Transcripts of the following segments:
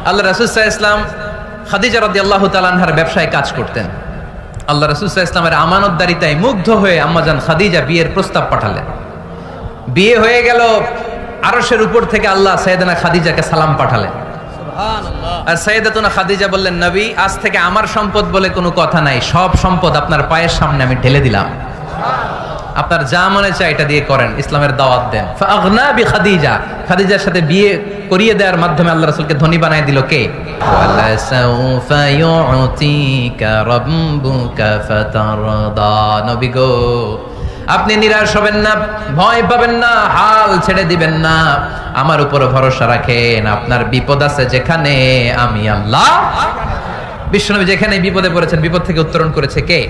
আল্লাহ রাসূল সাল্লাল্লাহু আলাইহি ওয়াসাল্লাম খাদিজা রাদিয়াল্লাহু তাআলা আনহার ব্যবসায় কাজ করতেন। আল্লাহ রাসূল সাল্লাল্লাহু আলাইহি ওয়াসাল্লামের আমানতদারিতায় মুগ্ধ হয়ে আম্মাজান খাদিজা বিয়ের প্রস্তাব পাঠালেন। বিয়ে হয়ে গেল, আরশের উপর থেকে আল্লাহ সাইয়েদানা খাদিজাকে সালাম পাঠালেন। সুবহানাল্লাহ। আর সাইয়েদাতুনা খাদিজা বললেন, নবী, আজ থেকে আমার সম্পদ বলে কোনো কথা নাই, সব সম্পদ আপনার পায়ের সামনে আমি ঢেলে দিলাম। আপনার যা মনে চায় এটা দিয়ে করেন, ইসলামের দাওয়াত দেন। ফাগনা বিখাদিজা, খাদিজার সাথে বিয়ে করিয়ে দেওয়ার মাধ্যমে আল্লাহ রাসূলকে ধনী বানায় দিল কে? ওয়ালা সাউফা ইউতিকা রাব্বুকা ফাতারদা। নবী গো, আপনি নিরাশ হবেন না, ভয় পাবেন না, হাল ছেড়ে দিবেন না, আমার উপর ভরসা রাখেন। আপনার বিপদ আছে যেখানে, আমি আল্লাহ। বিশ্বনবী যেখানে বিপদে পড়েছেন, বিপদ থেকে উত্তরণ করেছে কে?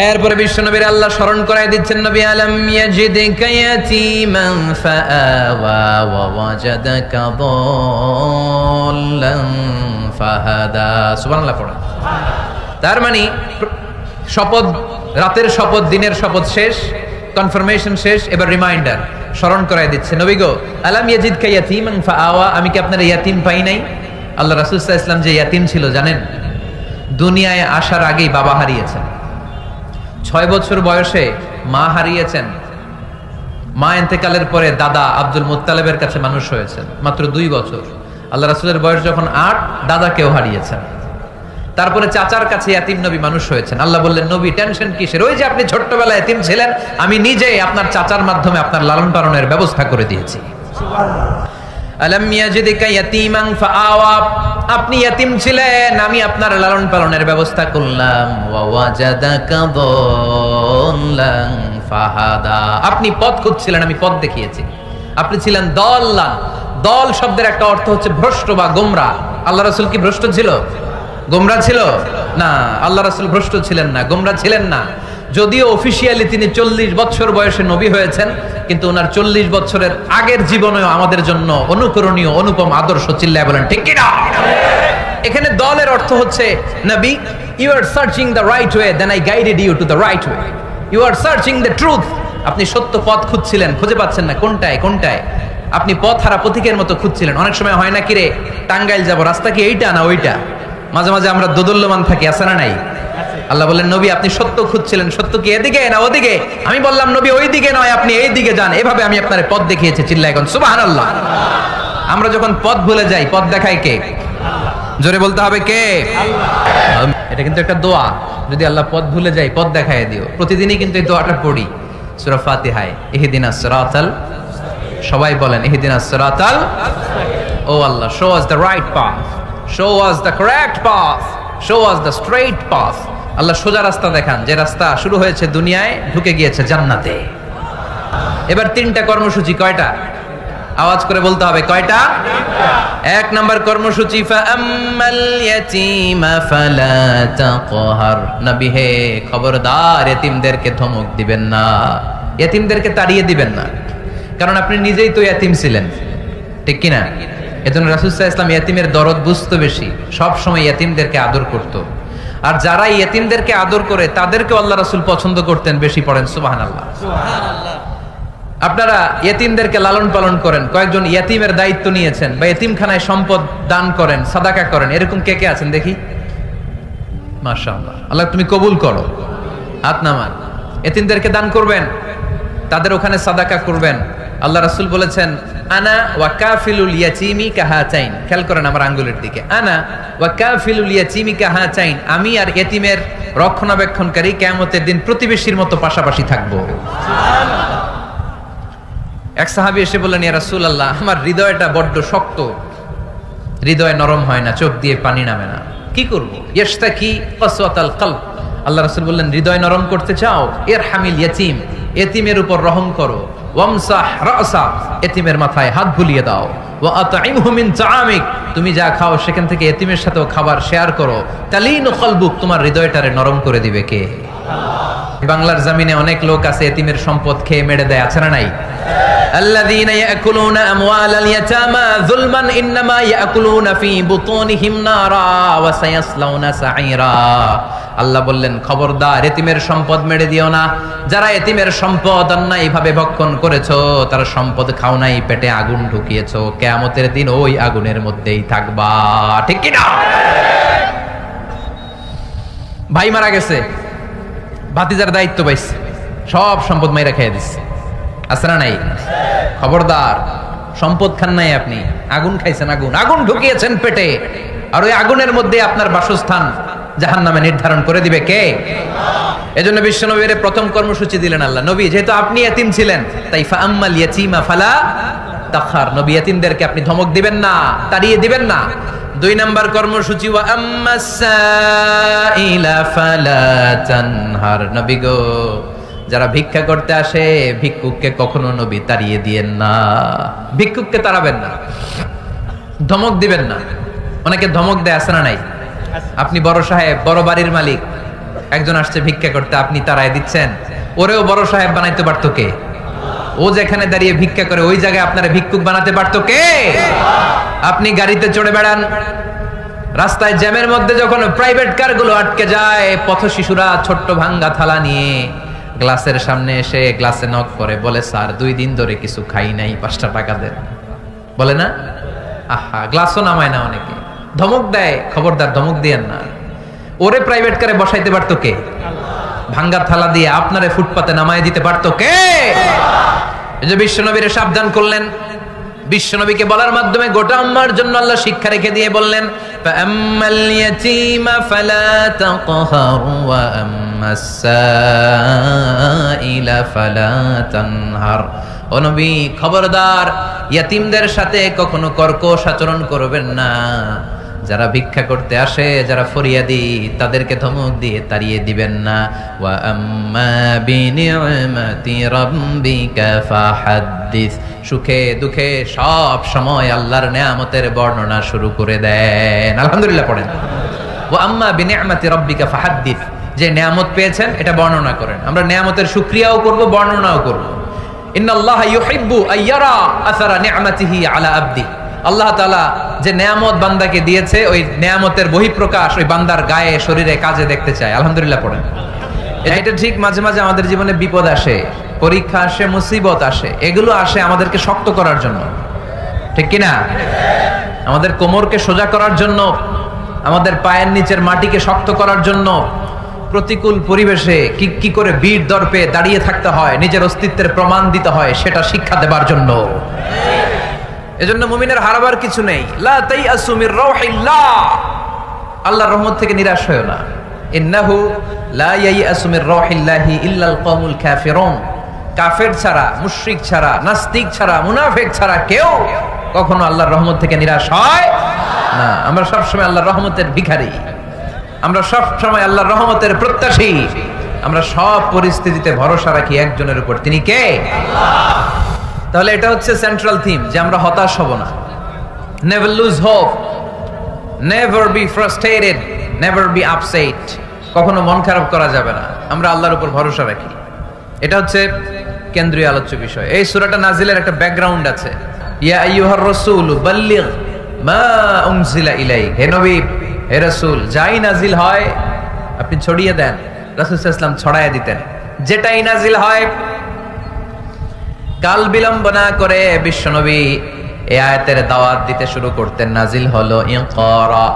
এরপরে বিশ্বনবীর আল্লাহ স্মরণ করায় দিচ্ছেন, নবী আলাম ইয়াজিদকা ইয়াতীমান ফাআওয়া ওয়া ওয়াজাদাকা দাল্লান ফাহাদা। সুবহানাল্লাহ পড়া। তার মানে শপথ, রাতের শপথ, দিনের শপথ শেষ, কনফার্মেশন শেষ, এবার রিমাইন্ডার, স্মরণ করায় দিচ্ছে, নবী গো, আলাম ইয়াজিদকা ইয়াতীমান ফাআওয়া, আমি কি আপনার ইয়াতীম পাই নাই? আল্লাহ রাসূল সাল্লাল্লাহু আলাইহি ওয়াসাল্লাম যে ইয়াতীম ছিল জানেন? দুনিয়ায় আসার আগেই বাবা হারিয়েছেন, 6 বছর বয়সে মা হারিয়েছেন, মা ইন্তেকালের পরে দাদা আব্দুল মুত্তালিবের কাছে মানুষ হয়েছেন, মাত্র 2 বছর। আল্লাহ রাসূলের বয়স যখন 8, দাদাকেও হারিয়েছেন। তারপরে চাচার কাছে ইয়াতীম নবী মানুষ হয়েছেন। আল্লাহ বললেন, নবী টেনশন কিসের? ওই যে আপনি ছোট্টবেলায় ইয়াতীম ছিলেন, আমি নিজে আপনার চাচার মাধ্যমে আপনার লালন পালনের ব্যবস্থা করে দিয়েছি। সুবহানাল্লাহ। আলাম ইয়াজিদকা ইয়াতীমান ফাআওয়া, আপনি ইয়াতীম ছিলেন, আমি আপনার লালন পালনের ব্যবস্থা করলাম। ওয়া ওয়াজাদাকা দাল্লান ফাহাদা, আপনি পথ খুঁজছিলেন, আমি পথ দেখিয়েছি। আপনি ছিলেন দাল্লান, দল শব্দের একটা অর্থ হচ্ছে ভ্রষ্ট বা গোমরা। আল্লাহ রাসূল কি ভ্রষ্ট ছিল? গোমরা ছিল না। আল্লাহ রাসূল ভ্রষ্ট ছিলেন না, গোমরা ছিলেন না। যদিও অফিশিয়ালি তিনি 40 বছর বয়সে নবী হয়েছেন, কিন্তু ওনার 40 বছরের আগের জীবনেও আমাদের জন্য অনুকরণীয়, অনুপম আদর্শ। চিল্লায় বলেন ঠিক কি না? এখানে দলের অর্থ হচ্ছে, নবী, you are searching the right way, then I guided you to the right way. You are searching the truth, আপনি সত্য পথ খুঁজছিলেন, খুঁজে পাচ্ছেন না, কোনটায় কোনটায়, আপনি পথ হারা পথিকের মতো খুঁজছিলেন। অনেক সময় হয় না কি রে, টাঙ্গাইল যাব, রাস্তা কি এইটা না ওইটা? মাঝে মাঝে আমরা দোদুল্যমান থাকি, আছে না নাই? আল্লাহ বললেন, নবী, আপনি সত্য খুঁজছিলেন, সত্য কি এদিকে না ওদিকে? আমি বললাম, নবী, ওই দিকে নয়, আপনি এই দিকে যান। এভাবে আমি আপনার পথ দেখিয়েছি। চিল্লায় এখন সুবহানাল্লাহ। আমরা যখন পথ ভুলে যাই, পথ দেখায় কে? জোরে বলতে হবে কে? আল্লাহ। এটা কিন্তু একটা দোয়া, যদি আল্লাহ পথ ভুলে যাই, পথ দেখায় দিও। প্রতিদিনই কিন্তু এই দোয়াটা পড়ি সূরা ফাতিহায়, ইহদিনাস সিরাতাল, সবাই বলেন ইহদিনাস সিরাতাল। ও Allah, show us the right path, show us the correct path, show us the straight path। আল্লাহ সোজা রাস্তা দেখান, যে রাস্তা শুরু হয়েছে দুনিয়ায়, ঢুকে গিয়েছে জান্নাতে। এবার 3টা কর্মসূচি। কয়টা? আওয়াজ করে বলতে হবে, কয়টা? 1 নাম্বার কর্মসূচি, ফাআম্মাল ইয়াতীমা ফালা তাকহার। নবী হে, খবরদার, এতিমদেরকে ধমক দিবেন না, এতিমদেরকে তাড়িয়ে দিবেন না, কারণ আপনি নিজেই তো ইয়াতীম ছিলেন, ঠিক কি না? এজন্য রাসূল সাল্লাল্লাহু আলাইহি ওয়াসাল্লাম ইয়াতীমের দরদ বুঝতো বেশি, সব সময় ইয়াতীমদেরকে আদর করত। আর যারা ইয়াতীমদেরকে আদর করে, তাদেরকে আল্লাহ রাসূল পছন্দ করতেন বেশি। পড়েন সুবহানাল্লাহ। সুবহানাল্লাহ। আপনারা ইয়াতীমদেরকে লালন পালন করেন, কয়েকজন ইয়াতীমের দায়িত্ব নিয়েছেন, বা ইয়াতীমখানায় সম্পদ দান করেন, সাদাকা করেন, এরকম কে কে আছেন দেখি? মাশাআল্লাহ। আল্লাহ তুমি কবুল করো। হাত নামান। ইয়াতীমদেরকে দান করবেন, তাদের ওখানে সাদাকা করবেন। আল্লাহ রাসূল বলেছেন, আনা ওয়া কাফিলুল ইয়াতীমি কাহাতাইন। খেয়াল করেন আমার আঙ্গুলের দিকে, আনা ওয়া কাফিলুল ইয়াতীমি কাহাতাইন, আমি আর ইয়াতীমের রক্ষণাবেক্ষণকারী কিয়ামতের দিন প্রতিবেশীর মতো পাশাপাশি থাকবো। সুবহানাল্লাহ। এক সাহাবী এসে বললেন, ইয়া রাসূলুল্লাহ, আমার হৃদয়টা বড্ড শক্ত, হৃদয় নরম হয় না, চোখ দিয়ে পানি নামে না, কি করব? ইয়াশতাকি কাসওয়াতাল কলব। আল্লাহ রাসূল বললেন, হৃদয় নরম করতে চাও? ইরহামিল ইয়াতীম, এতিমের উপর রহম করো। ওয়ামসাহ রাসা, এতিমের মাথায় হাত বুলিয়ে দাও। ওয়া আতইমহু মিন তাআমিক, তুমি যা খাও সেখান থেকে এতিমের সাথেও খাবার শেয়ার করো। তালিনু কলবুক, তোমার হৃদয়টারে নরম করে দিবে কে? আল্লাহ। বাংলার জমিনে অনেক লোক আছে এতিমের সম্পদ খেয়ে মেরে দেয়, আছে না নাই? আল্লাযীনা ইয়াকুলুনা আমওয়ালাল ইয়াতামা যুলমান ইন্নামা ইয়াকুলুনা ফি বুতুনিহিম নারা ওয়া সায়াসলাউনা সাঈরা। আল্লাহ বললেন, খবরদার এতিমের সম্পদ মেরে দিও না। যারা এতিমের সম্পদ অন্যায়ভাবে ভক্ষণ করেছো, তারা সম্পদ খাও নাই, পেটে আগুন ঢুকিয়েছো, কিয়ামতের দিন ওই আগুনের মধ্যেই থাকবা। ঠিক কি না? ভাই মারা গেছে, ভাতিজার দায়িত্ব পাইছে, সব সম্পদ মাইরা খেয়ে দিচ্ছে, আছে না নাই? খবরদার, সম্পদ খান নাই আপনি, আগুন খাইছেন, আগুন ঢুকিয়েছেন পেটে, আর ওই আগুনের মধ্যে আপনার বাসস্থান জাহান্নামে নির্ধারণ করে দিবে কে? এজন্য বিশ্বনবীর প্রথম কর্মসূচি দিলেন আল্লাহ। নবী, যেহেতু আপনি ইয়াতীম ছিলেন, তাই ফাআম্মাল ইয়াতীমা ফালা তাখার, নবী ইয়াতীমদেরকে আপনি ধমক দিবেন না, তাড়িয়ে দিবেন না। 2 নাম্বার কর্মসূচি, ওয়া আম্মাস সাইলা ফালা তানহার, নবী গো, যারা ভিক্ষা করতে আসে ভিক্ষুককে কখনো নবী তাড়িয়ে দিয়েন না, ভিক্ষুককে তাড়াবেন না, ধমক দিবেন না। অনেকে ধমক দেয়, আছে না নাই? আপনি বড় সাহেব, বড় বাড়ির মালিক, একজন আসছে ভিক্ষা করতে, আপনি তাড়ায় দিচ্ছেন, ওরেও বড় সাহেব বানাইতে পারতো কে? ও যেখানে দাঁড়িয়ে ভিক্ষা করে ওই জায়গায় আপনারা ভিক্ষুক বানাতে পারতো কে? আপনি গাড়িতে চড়ে বেড়ান, রাস্তায় জ্যামের মধ্যে যখন প্রাইভেট কারগুলো আটকে যায়, পথ শিশুরা ছোট্ট ভাঙ্গা থালা নিয়ে গ্লাসের সামনে এসে গ্লাসে নক করে, বলে স্যার 2 দিন ধরে কিছু খাই নাই, 5টা টাকা দেন, বলে না? আহা, গ্লাসও নামায় না অনেকে, ধমক দেয়। খবরদার, ধমক দিয়েন না। ওরে প্রাইভেট কারে বসাইতে পারতো কে? ভাঙ্গা থালা দিয়ে আপনারে ফুটপাতে নামায় দিতে পারতো কে? এই যে বিশ্বনবীর সাবধান করলেন, বিশ্বনবীকে বলার মাধ্যমে গোটা উম্মার জন্য আল্লাহ শিক্ষা রেখে দিয়ে বললেন, ফাআম্মাল ইয়াতীমা ফালা তাকহার ওয়া আম্মাস সাইলা ফালা তানহার। ও নবী, খবরদার, ইয়াতীমদের সাথে কখনো কর্কশ আচরণ করবেন না। যারা ভিক্ষা করতে আসে, যারা ফরিয়াদি, তাদেরকে ধমক দিয়ে তাড়িয়ে দিবেন না। ওয়া আম্মা বিনি'মাতি রাব্বিকা ফাহাদ্দিস, সুখে দুঃখে সব সময় আল্লাহর নেয়ামতের বর্ণনা শুরু করে দেন। আলহামদুলিল্লাহ পড়েন। ওয়া আম্মা বিনি'মাতি রাব্বিকা ফাহাদ্দিস, যে নেয়ামত পেয়েছেন এটা বর্ণনা করেন। আমরা নেয়ামতের শুকরিয়াও করব, বর্ণনাও করব। ইন্নাল্লাহা ইউহিব্বু আইয়ারা আসারা নি'মাতিহি আলা আবদি, আল্লাহ তাআলা যে নেয়ামত বান্দাকে দিয়েছে, ওই নেয়ামতের বহিঃপ্রকাশ ওই বান্দার গায়ে, শরীরে, কাজে দেখতে চায়। আলহামদুলিল্লাহ পড়েন। এটা ঠিক, মাঝে মাঝে আমাদের জীবনে বিপদ আসে, পরীক্ষা আসে, মুসিবত আসে, এগুলো আসে আমাদেরকে শক্ত করার জন্য, ঠিক কিনা? আমাদের কোমরকে সোজা করার জন্য, আমাদের পায়ের নিচের মাটিকে শক্ত করার জন্য, প্রতিকূল পরিবেশে কি করে বীর দর্পে দাঁড়িয়ে থাকতে হয়, নিজের অস্তিত্বের প্রমাণ দিতে হয়, সেটা শিক্ষা দেবার জন্য। এজন্য মুমিনের হারাবার কিছু নেই। লা তাইয়াসু মির রাউহিল্লাহ, আল্লাহর রহমত থেকে নিরাশ হয়ো না। ইন্নাহু লা ইয়াইয়াসু মির রাউহিল্লাহি ইল্লাল কওমুল কাফিরুন, কাফের ছাড়া, মুশরিক ছাড়া, নাস্তিক ছাড়া, মুনাফিক ছাড়া কেউ কখনো আল্লাহর রহমত থেকে নিরাশ হয় না। আমরা সব সময় আল্লাহর রহমতের ভিখারি, আমরা সব সময় আল্লাহর রহমতের প্রত্যাশী, আমরা সব পরিস্থিতিতে ভরসা রাখি একজনের উপর, তিনি কে? আল্লাহ। তাহলে এটা হচ্ছে সেন্ট্রাল থিম, যে আমরা হতাশ হব না। Never lose hope, never be frustrated, never be upset, কখনো মন খারাপ করা যাবে না। আমরা আল্লাহর উপর ভরসা রাখি। এটা হচ্ছে কেন্দ্রীয় আলোচ্য বিষয়। এই সূরাটা নাজিলের একটা ব্যাকগ্রাউন্ড আছে। ইয়া আইয়ুহার রাসূল বাল্লিগ মা উনজিলা ইলাইক, হে নবী, হে রাসূল, যাই নাজিল হয় আপনি ছড়িয়ে দেন। রাসূল সাল্লাল্লাহু আলাইহি ওয়াসাল্লাম ছড়ায়া দিতেন, যেটাই নাজিল হয়। কাল বিলম্ব না করে বিশ্বনবী এই আয়াতের দাওয়াত দিতে শুরু করতেন। নাজিল হলো ইকরা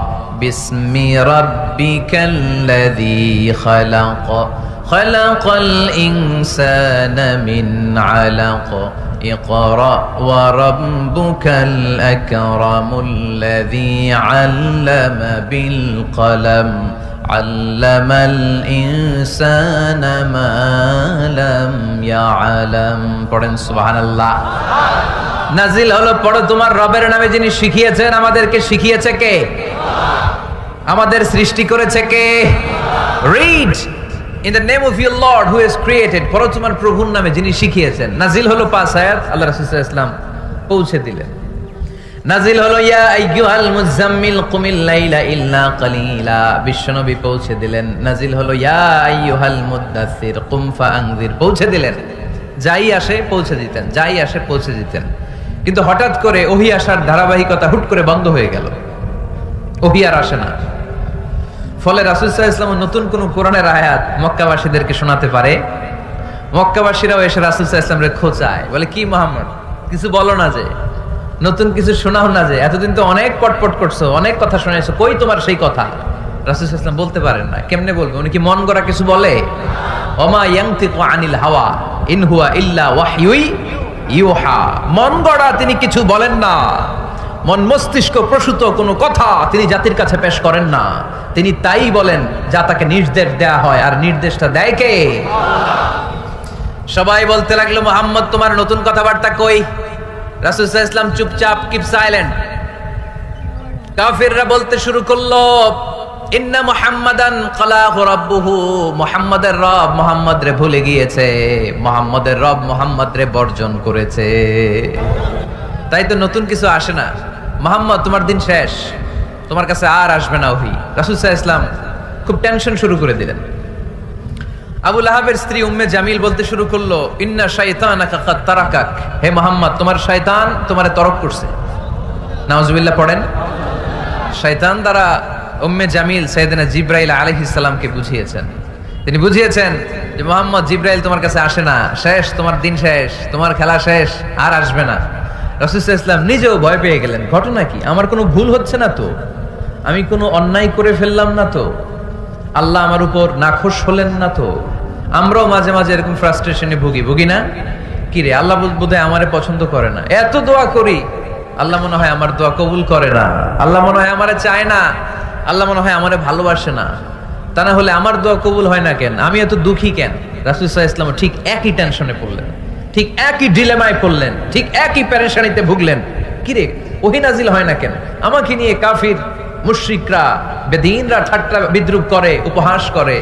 বিসমি রাব্বিকাল্লাযী খালাক, খালাকাল ইনসানা মিন আলাক, ইকরা ওয়া রাব্বুকাল আকরামুল্লাযী আল্লামা বিল কলম, আল্লামাল ইনসানা মা লাম ইয়ালাম। পড়েন সুবহানাল্লাহ। নাজিল হলো, পড়ো তোমার রবের নামে যিনি শিখিয়েছেন। আমাদেরকে শিখিয়েছে কে? আমাদের সৃষ্টি করেছে কে? Read in the name of your lord who has created, পড়ো তোমার প্রভুর নামে যিনি শিখিয়েছেন। নাজিল হলো 5 আয়াত, আল্লাহ রাসূল সাল্লাল্লাহু আলাইহি ওয়াসাল্লাম পৌঁছে দিলেন। নাজিল হলো ইয়া আইয়ুহাল মুযাম্মিল কুমিল লাইলা ইল্লা কালিলা, বিশ্বনবী পৌঁছে দিলেন। নাজিল হলো ইয়া আইয়ুহাল মুদ্দাসসির কুম ফাআনজির, পৌঁছে দিলেন। যাই আসে পৌঁছে দিতেন, যাই আসে পৌঁছে দিতেন। কিন্তু হঠাৎ করে ওহী আসার ধারাবাহিকতা হুট করে বন্ধ হয়ে গেল, ওহী আর আসে না। ফলে রাসূল সাল্লাল্লাহু আলাইহি ওয়াসাল্লাম নতুন কোন কোরআনের আয়াত মক্কাবাসীদেরকে শোনাতে পারে? মক্কাবাসীরাও এসে রাসূল সাল্লাল্লাহু আলাইহি ওয়াসাল্লামকে খোঁচায়, বলে কি মুহাম্মদ কিছু বলো না, যে নতুন কিছু শোনাও না, যে এতদিন তো অনেক পটপট করছো, অনেক কথা শুনাইছো, কই তোমার সেই কথা? রাসূল সাল্লাল্লাহু আলাইহি ওয়াসাল্লাম বলতে পারেন না। কেমনে বলবে? উনি কি মন গড়া কিছু বলে? ওমা ইয়ানতিকু আনিল হাওয়া ইন হুয়া ইল্লা ওয়াহয়ুই ইউহা। মন গড়া তিনি কিছু বলেন না, মন মস্তিষ্ক প্রসূত কোনো কথা তিনি জাতির কাছে পেশ করেন না। তিনি তাই বলেন যা তাকে নির্দেশ দেয়া হয়, আর নির্দেশটা দেয় কে? সবাই বলতে লাগলো, মুহাম্মদ তোমার নতুন কথাবার্তা কই? রাসূল সাল্লাল্লাহু আলাইহি ওয়াসাল্লাম চুপচাপ, কিপ সাইলেন্ট। কাফিররা বলতে শুরু করলো, ইন্না মুহাম্মাদান ক্বালাহু রাব্বুহু, মুহাম্মাদের রব মুহাম্মদ রে ভুলে গিয়েছে, মুহাম্মাদের রব মুহাম্মদ রে বর্জন করেছে। তাই তো নতুন কিছু আসে না। মুহাম্মদ তোমার দিন শেষ, তোমার কাছে আর আসবে না ওহী। রাসূল সাল্লাল্লাহু আলাইহি ওয়াসাল্লাম খুব টেনশন শুরু করে দিলেন। আবু লাহাবের স্ত্রী উম্মে জামিল বলতে শুরু করলো, ইন্না শাইতানাকা কাদ তারাকাক, হে মুহাম্মদ তোমার শয়তান তোমারে তরক করছে। নাউজুবিল্লাহ পড়েন। শয়তান দ্বারা উম্মে জামিল সাইয়েদনা জিবরাইল আলাইহিস সালামকে বুঝিয়েছেন। তিনি বুঝিয়েছেন যে মুহাম্মদ, জিবরাইল তোমার কাছে আসে না, শেষ, তোমার দিন শেষ, তোমার খেলা শেষ, আর আসবে না। রাসূল সাল্লাল্লাহু আলাইহি ওয়াসাল্লাম নিজেও ভয় পেয়ে গেলেন। ঘটনা কি? আমার কোনো ভুল হচ্ছে না তো? আমি কোনো অন্যায় করে ফেললাম না তো? আল্লাহ আমার উপর নাখোশ হলেন না তো? আমরাও মাঝে মাঝে এরকম ফ্রাস্ট্রেশনে ভুগি না? কি রে, আল্লাহ বোধহয় আমারে পছন্দ করে না, এত দোয়া করি, আল্লাহ মনে হয় আমার দোয়া কবুল করে না, আল্লাহ মনে হয় আমারে চায় না, আল্লাহ মনে হয় আমারে ভালোবাসে না। তা না হলে আমার দোয়া কবুল হয় না কেন? আমি এত দুঃখী কেন? রাসূল সাল্লাল্লাহু আলাইহি ওয়াসাল্লাম ঠিক একই টেনশনে পড়লেন, ঠিক একই ডিলেমায় পড়লেন, ঠিক একই পেরেশানিতে ভুগলেন। কি রে, ওহী নাজিল হয় না কেন? আমাকে নিয়ে কাফির মুশরিকরা বেদিনরা ঠাট্টা বিদ্রুপ করে, উপহাস করে,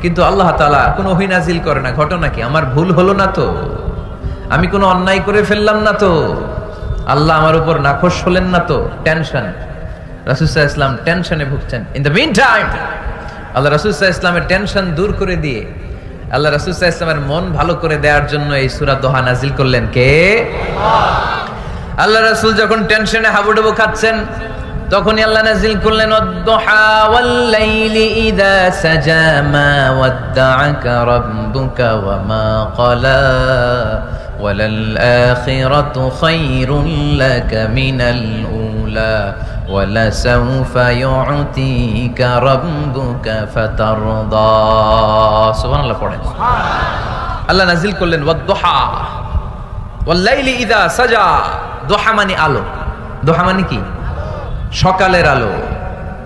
কিন্তু আল্লাহ তাআলা কোনো ওহী নাজিল করে না। ঘটনা কি? আমার ভুল হলো না তো? আমি কোনো অন্যায় করে ফেললাম না তো? আল্লাহ আমার উপর নাখোশ হলেন না তো? টেনশন। রাসূল সাল্লাল্লাহু আলাইহি ওয়াসাল্লাম টেনশনে ভুগছেন। ইন দ্য মিন টাইম আল্লাহ রাসূল সাল্লাল্লাহু আলাইহি ওয়াসাল্লামের টেনশন দূর করে দিয়ে, আল্লাহ রাসূল সাল্লাল্লাহু আলাইহি ওয়াসাল্লামের মন ভালো করে দেওয়ার জন্য এই সূরা দোহা নাজিল করলেন। কে? আল্লাহ রাসূল যখন টেনশনে হাবুডুবু খাচ্ছেন, তখনই আল্লাহ নাজিল করলেন, ওয়াদ-দুহা ওয়াল-লাইলি ইযা সাজা মা ওয়াদ্দাআকা রাব্বুকা ওয়া মা ক্বালা ওয়ালাল আখিরাতু খায়রুল লাকা মিনাল উলা ওয়ালাসাউফা ইউতিকা রাব্বুকা ফাতারদা। সুবহানাল্লাহ পড়েন। আল্লাহ নাজিল করলেন ওয়াদ-দুহা ওয়াল-লাইলি ইযা সাজা। দুহা মানে আলো। দুহা মানে কি? সকালের আলো,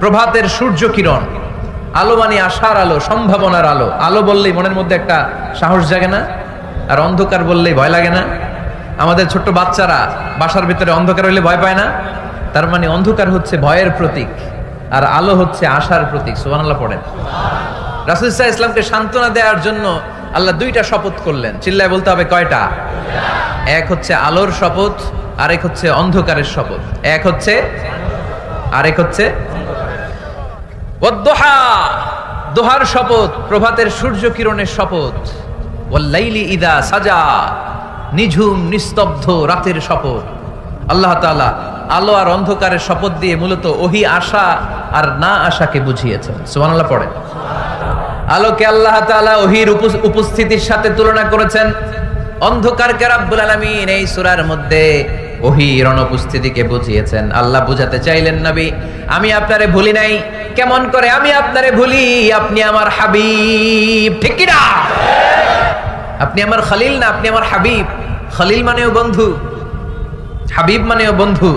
প্রভাতের সূর্য কিরণ। আলো মানে আশার আলো, সম্ভাবনার আলো। আলো বললেই মনের মধ্যে একটা সাহস জাগে না? আর অন্ধকার বললেই ভয় লাগে না? আমাদের ছোট্ট বাচ্চারা বাসার ভিতরে অন্ধকার হইলে ভয় পায় না? তার মানে অন্ধকার হচ্ছে ভয়ের প্রতীক, আর আলো হচ্ছে আশার প্রতীক। সুবহানাল্লাহ পড়েন। রাসূল সাল্লাল্লাহু আলাইহি ওয়াসাল্লামকে সান্ত্বনা দেওয়ার জন্য আল্লাহ দুইটা শপথ করলেন। চিল্লায় বলতে হবে কয়টা? এক হচ্ছে আলোর শপথ, আরেক হচ্ছে অন্ধকারের শপথ। এক হচ্ছে, আরেক হচ্ছে ওয়াদ-দুহা, দোহার শপথ, প্রভাতের সূর্য কিরণের শপথ। ওয়াল-লাইলি ইযা সাজা, নিঝুম নিস্তব্ধ রাতের শপথ। আল্লাহ তাআলা আলো আর অন্ধকারের শপথ দিয়ে মূলত ওহী আশা আর না আশাকে বুঝিয়েছেন। সুবহানাল্লাহ পড়েন। আলোকে আল্লাহ তাআলা ওহীর উপস্থিতির সাথে তুলনা করেছেন, অন্ধকারকে রাব্বুল আলামিন এই সূরার মধ্যে ওহীর অনুপস্থিতিকে বুঝিয়েছেন। আল্লাহ বুঝাতে চাইলেন, নবী আমি আপনারে ভুলি নাই। কেমন করে আমি আপনারে ভুলি? আপনি আমার হাবিব, ঠিক কি না? আপনি আমার খলিল না, আপনি আমার হাবিব। খলিল মানেও বন্ধু, হাবিব মানেও বন্ধু।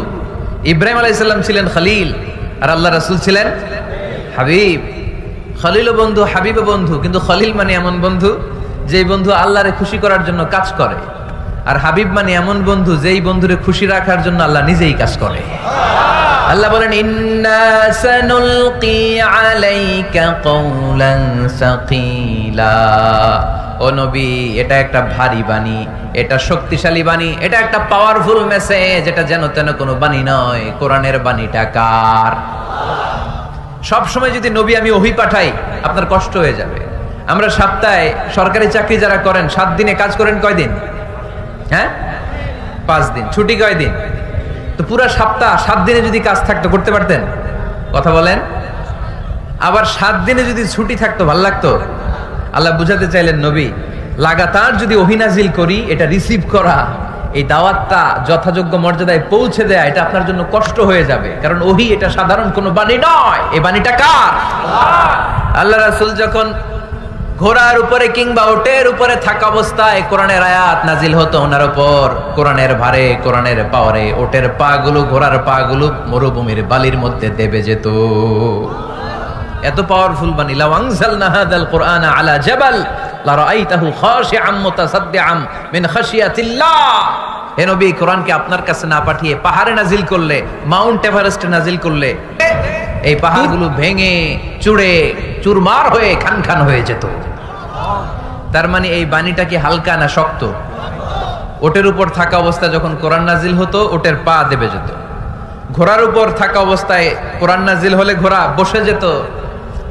ইব্রাহিম আলাইহিস সালাম ছিলেন খলিল, আর আল্লাহ রাসূল ছিলেন হাবিব। খলিলও বন্ধু, হাবিবও বন্ধু, কিন্তু খলিল মানে এমন বন্ধু যেই বন্ধু আল্লাহরে খুশি করার জন্য কাজ করে, আর হাবিব মানে এমন বন্ধু যেই বন্ধুরে খুশি রাখার জন্য আল্লাহ নিজেই কাজ করে। আল্লাহ বলেন, ইন্না সানুলকি আলাইকা কওলান সাকিলা। ও নবী, এটা একটা ভারী বাণী, এটা শক্তিশালী বাণী, এটা একটা পাওয়ারফুল মেসেজ। এটা যেন তেন কোনো বাণী নয়। কোরআনের বাণীটা কার? সব সময় যদি নবী আমি ওহী পাঠাই, আপনার কষ্ট হয়ে যাবে। আমরা সপ্তাহে সরকারি চাকরি যারা করেন 7 দিনে কাজ করেন কয়দিন? হ্যাঁ, 5 দিন। ছুটি কয়দিন? তো পুরো সপ্তাহ 7 দিনে যদি কাজ থাকতো করতে পারতেন? কথা বলেন। আবার 7 দিনে যদি ছুটি থাকতো ভালো লাগতো? আল্লাহ বুঝাতে চাইলেন নবী লাগাতার যদি ওহী নাজিল করি, এটা রিসিভ করা, এই দাওয়াতটা যথাযোগ্য মর্যাদায় পৌঁছে দেয়া, এটা আপনার জন্য কষ্ট হয়ে যাবে। কারণ ওহী এটা সাধারণ কোনো বাণী নয়, এই বাণীটা কার? আল্লাহ রাসূল যখন ঘোড়ার উপরে কিংবা ওটের উপরে থাকা অবস্থায় কোরআনের আয়াত নাজিল হতো ওনার উপর, কোরআনের ভারে, কোরআনের পাওয়ারে ওটের পাগুলো, ঘোড়ার পাগুলো মরুভূমির বালির মধ্যে দেবে যেত। এত পাওয়ারফুল বাণী। লাউ আনজালনা হাযাল কুরআনা আলা জাবাল লারাআইতাহু খাশিআম মুতাসাদ্দিআম মিন খাশিয়াতিল্লাহ। হে নবী, কোরআনকে আপনার কাছে না পাঠিয়ে পাহাড়ে নাজিল করলে, মাউন্ট এভারেস্টে নাজিল করলে এই পাহাড়গুলো ভেঙে চুড়ে চুরমার হয়ে খান খান হয়ে যেত। তার মানে এই বাণীটা কি হালকা না শক্ত? ওটের উপর থাকা অবস্থায় যখন কোরআন নাজিল হতো ওটের পা দেবে যেত। ঘোড়ার উপর থাকা অবস্থায় কোরআন নাজিল হলে ঘোড়া বসে যেত।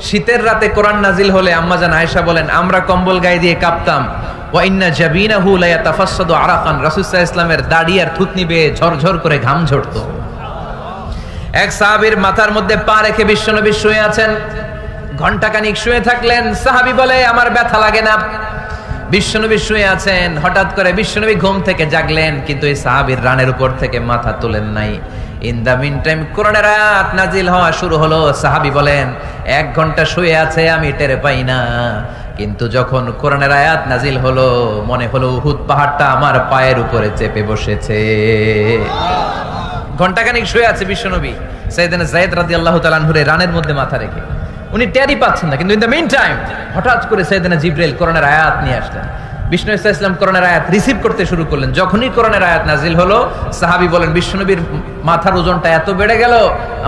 শীতের রাতে কোরআন নাজিল হলে আম্মাজান আয়েশা বলেন আমরা কম্বল গায়ে দিয়ে কাঁপতাম। ওয়া ইন্না জাবিনাহু লা ইয়াতাফাসসাদু আরাকান, রাসূল সাল্লাল্লাহু আলাইহি ওয়াসাল্লামের দাড়ি আর থুতনি বেয়ে ঝরঝর করে ঘাম ঝরতো। এক সাহাবীর মাথার মধ্যে পা রেখে বিশ্বনবী শুয়ে আছেন, ঘন্টাখানিক শুয়ে থাকলেন। সাহাবী বলে আমার ব্যথা লাগে না। বিশ্বনবী শুয়ে আছেন, হঠাৎ করে বিশ্বনবী ঘুম থেকে জাগলেন, কিন্তু এই সাহাবীর রানের উপর থেকে মাথা তোলেন নাই। ইন দা মিন টাইম কোরআনের আয়াত নাজিল হওয়া শুরু হলো। সাহাবী বলেন 1 ঘন্টা শুয়ে আছে আমি টের পাই না, কিন্তু যখন কোরআনের আয়াত নাজিল হলো মনে হলো উহুদ পাহাড়টা আমার পায়ের উপরে চেপে বসেছে। ঘন্টাখানিক শুয়ে আছে বিশ্বনবী। সাইয়েদনা যায়েদ রাদিয়াল্লাহু তাআলা আনহু রানের মধ্যে মাথা রেখে, উনি টেরই পাচ্ছেন না। কিন্তু ইন দ্য মিন টাইম হঠাৎ করে সাইয়েদনা জিবরাইল কোরআনের আয়াত নিয়ে আসলেন। বিষ্ণু ইসা ইসলাম কোরআনের আয়াত রিসিভ করতে শুরু করলেন। যখনই কোরআনের আয়াত নাজিল হলো সাহাবী বলেন বিশ্বনবীর মাথার ওজনটা এত বেড়ে গেল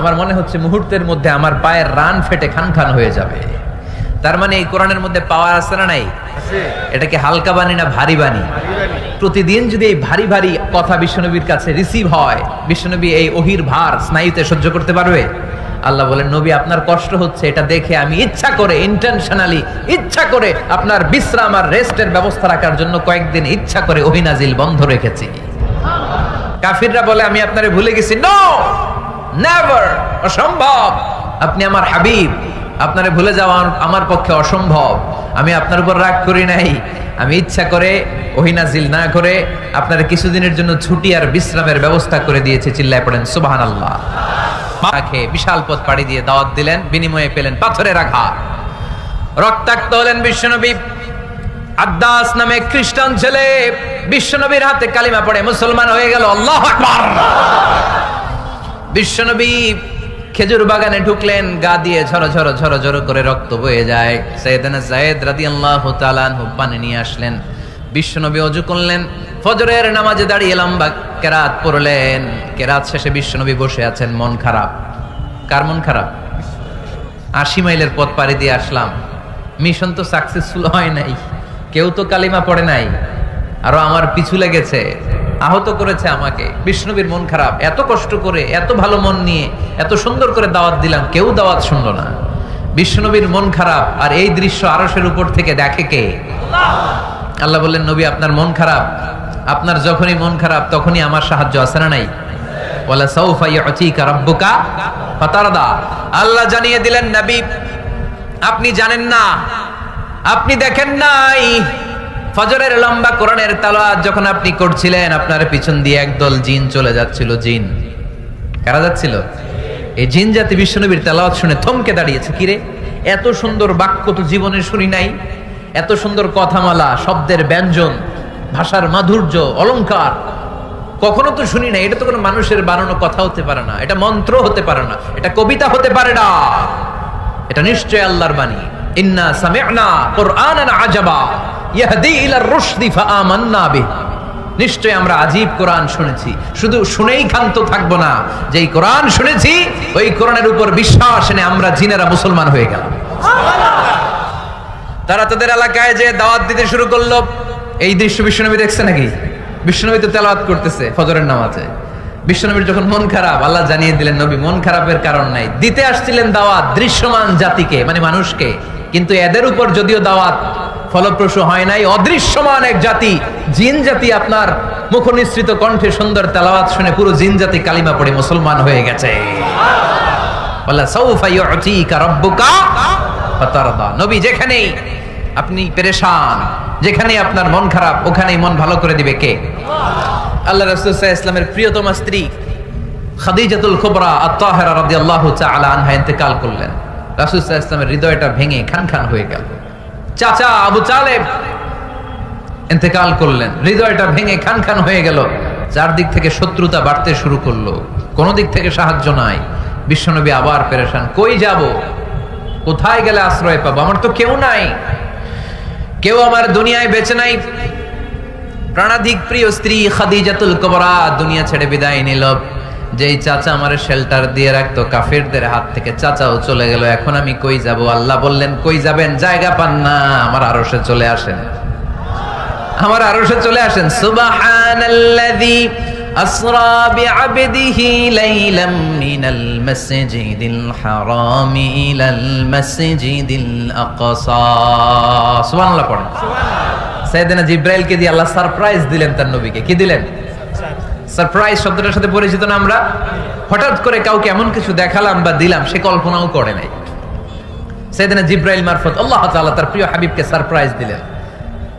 আমার মনে হচ্ছে মুহূর্তের মধ্যে আমার পায়ের রান ফেটে খান খান হয়ে যাবে। তার মানে এই কোরআনের মধ্যে পাওয়ার আছে না নাই? এটা কি হালকা বাণী না ভারী বাণী? প্রতিদিন যদি এই ভারী ভারী কথা বিশ্বনবীর কাছে রিসিভ হয়, বিশ্বনবী এই ওহির ভার স্নায়ুতে সহ্য করতে পারবে? আল্লাহ বলেন নবী আপনার কষ্ট হচ্ছে, এটা দেখে আমি ইচ্ছা করে ইন্টেনশনালি ইচ্ছা করে আপনার বিশ্রাম আর রেস্টের ব্যবস্থা রাখার জন্য কয়েকদিন ইচ্ছা করে ওহী নাজিল বন্ধ রেখেছি। কাফিররা বলে আমি আপনারে ভুলে গেছি। নো, নেভার, অসম্ভব। আপনি আমার হাবিব, আপনারে ভুলে যাওয়া আমার পক্ষে অসম্ভব। আমি আপনার উপর রাগ করি নাই, আমি ইচ্ছা করে ওহী নাজিল না করে আপনারে কিছুদিনের জন্য ছুটি আর বিশ্রামের ব্যবস্থা করে দিয়েছি। চিল্লায় পড়েন সুবহানাল্লাহ। বিশাল পথ পাড়ি দিয়ে দাওয়াত দিলেন, বিনিময়ে পেলেন পাথরের আঘাত। রক্তাক্ত হলেন বিশ্বনবী। আদ্দাস নামে খ্রিস্টান ছেলে বিশ্বনবীর হাতে কালিমা পড়ে মুসলমান হয়ে গেল। আল্লাহু আকবার। বিশ্বনবী খেজুর বাগানে ঢুকলেন, গা দিয়ে ঝরো ঝরো ঝরো ঝরো করে রক্ত বয়ে যায়। সাইয়েদনা যায়েদ রাদিয়াল্লাহু তাআলা আনহু পানি নিয়ে আসলেন। বিশ্বনবী ওযু করলেন, ফজরের নামাজে দাঁড়িয়ে লম্বা কেরাত পড়লেন। কেরাত শেষে বিশ্বনবী বসে আছেন, মন খারাপ। কার মন খারাপ? 80 মাইলের পথ পাড়ি দিয়ে আসলাম, মিশন তো সাকসেসফুল হয় নাই, কেউ তো কালিমা পড়ে নাই, আরো আমার পিছু লেগেছে, আহত করেছে আমাকে। বিশ্বনবীর মন খারাপ। এত কষ্ট করে, এত ভালো মন নিয়ে, এত সুন্দর করে দাওয়াত দিলাম, কেউ দাওয়াত শুনলো না। বিশ্বনবীর মন খারাপ। আর এই দৃশ্য আরশের উপর থেকে দেখে কে? আল্লাহ বললেন নবী আপনার মন খারাপ, আপনার যখনই মন খারাপ তখনই আমার সাহায্য আছে না নাই? ওয়ালা সাউফা ইউতিকা রাব্বুকা ফাতারদা। আল্লাহ জানিয়ে দিলেন নবী আপনি জানেন না, আপনি দেখেন নাই, ফজরের লম্বা কোরআনের তেলাওয়াত যখন আপনি করছিলেন আপনার পিছন দিয়ে একদল জিন চলে যাচ্ছিল। জিন কারা যাচ্ছিল? এই জিন জাতি বিশ্বনবীর তেলাওয়াত শুনে থমকে দাঁড়িয়েছে। কিরে, এত সুন্দর বাক্য তো জীবনে শুনি নাই, এত সুন্দর কথামালা, শব্দের ব্যঞ্জন, ভাষার মাধুর্য, অলংকার কখনো তো শুনি না। এটা তো কোনো মানুষের বানানো কথা হতে পারে না, এটা মন্ত্র হতে পারে না, এটা কবিতা হতে পারে না, এটা নিশ্চয় আল্লাহর বাণী। ইন্না সামি'না কুরআনান আজাবা ইয়াহদি ইলার রুশদি ফাআমান্না বিহি। নিশ্চয় আমরা আজীব কোরআন শুনেছি। শুধু শুনেই ক্ষান্ত থাকবো না, যেই কোরআন শুনেছি ওই কোরআনের উপর বিশ্বাস এনে আমরা জিনেরা মুসলমান হয়ে গেলাম। তারা তাদের এলাকায় যে দাওয়াত দিতে শুরু করলো। এই দৃশ্য বিশ্বনবী দেখছে নাকি? বিশ্বনবী তো তেলাওয়াত করতেছে ফজরের নামাজে। বিশ্বনবীর যখন মন খারাপ, আল্লাহ জানিয়ে দিলেন নবী মন খারাপের কারণ নাই। দিতে আসছিলেন দাওয়াত দৃশ্যমান জাতিকে, মানে মানুষকে, কিন্তু এদের উপর যদিও দাওয়াত ফলপ্রসূ হয় নাই, অদৃশ্যমান এক জাতি, জিন জাতি আপনার মুখনিসৃত কণ্ঠে সুন্দর তেলাওয়াত শুনে পুরো জিন জাতি কালিমা পড়ে মুসলমান হয়ে গেছে। ওয়ালা সাউফা ইউতিকা রাব্বুকা ফাতারদা। নবী যেখানেই আপনি পেরেশান, যেখানে আপনার মন খারাপ, ওখানেই মন ভালো করে দিবে কে? আল্লাহ রাসূল সাল্লাল্লাহু আলাইহি ওয়াসাল্লামের প্রিয়তমা স্ত্রী খাদিজাতুল কুবরা আত-তাহিরা রাদিয়াল্লাহু তাআলা আনহা ইন্তেকাল করলেন। রাসূল সাল্লাল্লাহু আলাইহি ওয়াসাল্লামের হৃদয়টা ভেঙে খান খান হয়ে গেল। চাচা আবু তালেব ইন্তেকাল করলেন, হৃদয়টা ভেঙে খান খান হয়ে গেল। চারদিক থেকে শত্রুতা বাড়তে শুরু করলো, কোন দিক থেকে সাহায্য নাই। বিশ্বনবী আবার পেরেশান, কই যাব, কোথায় গেলে আশ্রয় পাবো? আমার তো কেউ নাই, কেউ আমার দুনিয়ায় বেঁচে নাই। প্রাণাধিক প্রিয় স্ত্রী খাদিজাতুল কুবরা দুনিয়া ছেড়ে বিদায় নিল। যেই চাচা আমার শেল্টার দিয়ে রাখতো কাফেরদের হাত থেকে, চাচাও চলে গেল। এখন আমি কই যাব? আল্লাহ বললেন, কই যাবেন? জায়গা পান না, আমার আরশে চলে আসেন, আমার আরশে চলে আসেন। সুবহানাল্লাযী আসরা বিআবদিহি লাইলাম মিনাল মাসজিদিল হারামি ইলাল মাসজিদিল আকসা। সুবহানাল্লাহ পড়েন। সাইয়েদনা জিবরাইলকে দিয়ে আল্লাহ সারপ্রাইজ দিলেন তার নবীকে। কি দিলেন? সারপ্রাইজ শব্দটার সাথে পরিচিত না আমরা? হঠাৎ করে কাউকে এমন কিছু দেখালাম বা দিলাম সে কল্পনাও করে নাই। সাইয়েদনা জিবরাইল মারফত আল্লাহ তাআলা তার প্রিয় হাবিবকে সারপ্রাইজ দিলেন।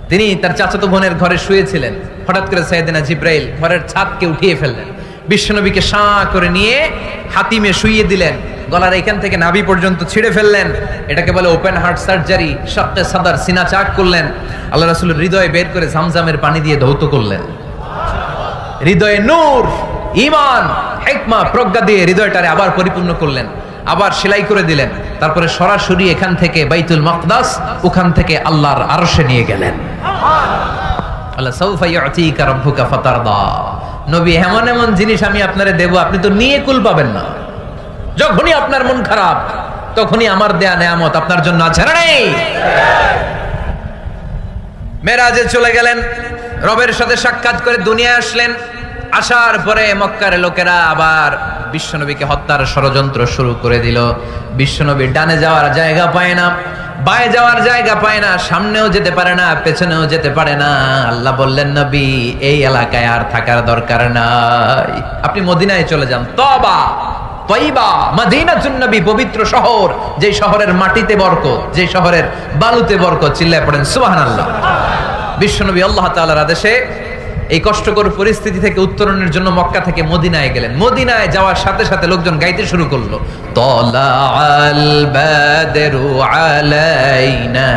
তিনি তার চাচাতো বোনের ঘরে শুয়েছিলেন, হঠাৎ করে সাইয়েদনা জিবরাইল ঘরের ছাদকে উঠিয়ে ফেললেন, বিশ্বনবীকে শাঁ করে নিয়ে হাতিমে শুইয়ে দিলেন, গলার এখান থেকে নাভি পর্যন্ত ছিঁড়ে ফেললেন। এটাকে বলে ওপেন হার্ট সার্জারি। শাক্কে সাদার, সিনা চাক করলেন। আল্লাহ রাসূলের হৃদয়ে বের করে জামজামের পানি দিয়ে ধৌত করলেন। হৃদয়ে নূর, ঈমান, হিকমা, প্রজ্ঞা দিয়ে হৃদয়টারে আবার পরিপূর্ণ করলেন, আবার সেলাই করে দিলেন। তারপরে সরাসরি এখান থেকে বাইতুল মাকদাস, ওখান থেকে আল্লাহর আরশে নিয়ে গেলেন। আল্লাহ সাউফা ইউতিকা রাব্বুকা ফাতারদা। নবী, এমন এমন জিনিস আমি আপনারে দেব, আপনি তো নিয়ে কুল পাবেন না। যখনই আপনার মন খারাপ, তখনই আমার দেয়া নেয়ামত আপনার জন্য আছে না নেই? মেরাজে চলে গেলেন, রবের সাথে সাক্ষাৎ করে দুনিয়ায় আসলেন। আসার পরে মক্কার লোকেরা আবার বিশ্বনবীকে হত্যার ষড়যন্ত্র শুরু করে দিল। বিশ্বনবী ডানে যাওয়ার জায়গা পায় না, বায়ে যাওয়ার জায়গা পায় না, সামনেও যেতে পারে না, পেছনেও যেতে পারে না। আল্লাহ বললেন, নবী এই এলাকায় আর থাকার দরকার নাই, আপনি মদিনায় চলে যান। তওবা, তয়বা, মদিনাতুন নবী, পবিত্র শহর, যে শহরের মাটিতে বরকত, যে শহরের বালুতে বরকত। চিল্লায় পড়েন সুবহানাল্লাহ। বিশ্বনবী আল্লাহ তাআলার আদেশে এই কষ্টকর পরিস্থিতি থেকে উত্তরণের জন্য মক্কা থেকে মদিনায় গেলেন। মদিনায় যাওয়ার সাথে সাথে লোকজন গাইতে শুরু করলো, তালাআল বাদরু আলাইনা